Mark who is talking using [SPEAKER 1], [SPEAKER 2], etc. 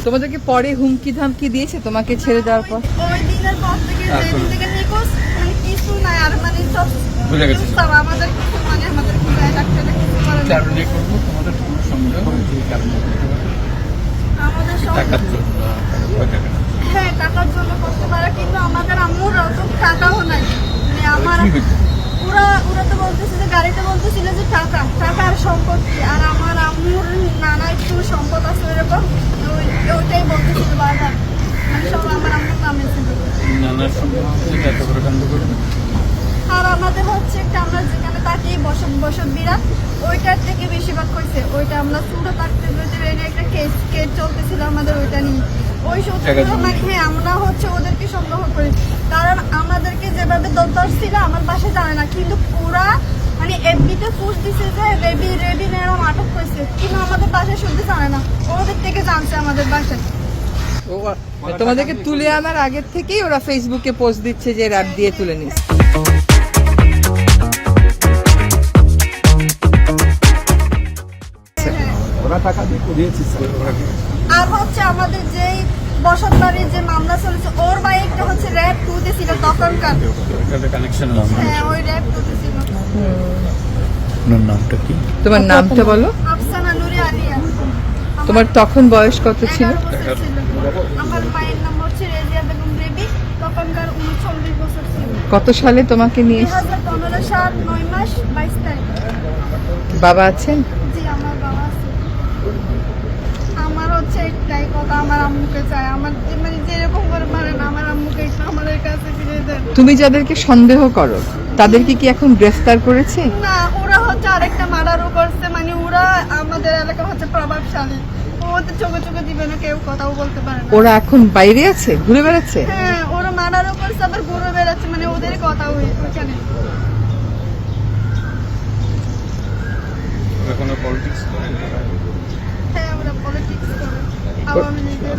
[SPEAKER 1] তোমাদেরকে পরে হুমকি ধামকি দিয়েছে তোমাকে ছেড়ে দেওয়ার পর?
[SPEAKER 2] ওই দিনের পর থেকে যেদিন থেকে নিখোঁজ মানে কিছু নাই আর মানে সব
[SPEAKER 3] ভুলে গেছে।
[SPEAKER 2] আমাদের কিছু মানে আমাদের খুঁজে রাখতে না, কিছু করে না।
[SPEAKER 3] কারণে করবো তোমাদের কোনো সন্দেহ এই কারণে
[SPEAKER 2] আমাদের সব
[SPEAKER 3] টাকার জন্য ওই টাকা
[SPEAKER 2] হ্যাঁ টাকার জন্য করতে পারে, কিন্তু আমাদের আম্মুর অত টাকাও নাই। মানে আমার
[SPEAKER 3] কি হইতো?
[SPEAKER 2] ওরা তো বলতেছে যে গাড়িতে বলতেছিল যে টাকা আর সম্পত্তি, আর আমার আম্মুর নানা একটু সম্পদ আছে এরকম, ওইটাই বলতেছিল বারবার, মানে সব আমার আম্মুর নামে ছিল।
[SPEAKER 3] নানার সম্পর্কে এত বড় কাণ্ড করবে।
[SPEAKER 2] আর আমাদের হচ্ছে একটা আমরা যেখানে থাকি বসত বিরাট, ওইটার থেকে বেশিরভাগ হয়েছে ওইটা আমরা ছোট থাকতে একটা কেস চলতেছিল আমাদের ওইটা নিয়ে। ওই সত্যি মানে হ্যাঁ আমরা হচ্ছে ওদেরকে সন্দেহ করি, কারণ আমাদেরকে যেভাবে ধরছিল আমার বাসায় জানে না, কিন্তু ওরা মানে এমনিতে ফুস দিছে যে রেবি নেওয়া আটক করেছে, কিন্তু আমাদের বাসায় শুনতে জানে না, ওদের থেকে জানছে আমাদের বাসায়।
[SPEAKER 1] তোমাদেরকে তুলে আনার আগের থেকেই ওরা ফেসবুকে পোস্ট দিচ্ছে যে র্যাব দিয়ে তুলে নিস।
[SPEAKER 3] ওরা টাকা দিয়ে করিয়েছি স্যার।
[SPEAKER 2] আর হচ্ছে আমাদের যেই বসত বাড়ির যে মামলা চলেছে ওর বাইকটা হচ্ছে র্যাব 2 তে ছিল তখনকার।
[SPEAKER 3] কানেকশন
[SPEAKER 2] হ্যাঁ ওই র্যাব 2 তে ছিল।
[SPEAKER 3] নামটা কি?
[SPEAKER 1] তোমার নামটা বলো।
[SPEAKER 2] আফসানা নুরি আলিয়া।
[SPEAKER 1] তোমার তখন বয়স কত ছিল?
[SPEAKER 2] 11 বছর ছিল। আমার মায়ের নাম হচ্ছে রেজিয়া বেগম রেবি, তখনকার 39 বছর ছিল।
[SPEAKER 1] কত সালে তোমাকে নিয়ে এসেছে?
[SPEAKER 2] 2015 সাল 9 মাস 22 তারিখ।
[SPEAKER 1] বাবা আছেন?
[SPEAKER 2] জি আমার বাবা আছে। আমার হচ্ছে একটাই কথা, আমার আম্মুকে চাই, আমার মানে যেরকম করে মারেন আমার আম্মুকে একটু আমাদের কাছে ফিরে দেন।
[SPEAKER 1] তুমি যাদেরকে সন্দেহ করো তাদেরকে কি এখন গ্রেফতার করেছে?
[SPEAKER 2] না ওরা হচ্ছে আরেকটা মার্ডারও করছে, মানে ওরা আমাদের এলাকা হচ্ছে প্রভাবশালী, ওদের চোখে চোখে দিবে না, কেউ কথাও বলতে পারে না।
[SPEAKER 1] ওরা এখন বাইরে আছে, ঘুরে বেড়াচ্ছে?
[SPEAKER 2] হ্যাঁ ওরা মার্ডারও করছে আবার ঘুরে বেড়াচ্ছে, মানে ওদের কথা ওইখানে।
[SPEAKER 3] ওরা কোনো পলিটিক্স করে?
[SPEAKER 2] হ্যাঁ ওরা পলিটিক্স করে, আওয়ামী লীগের।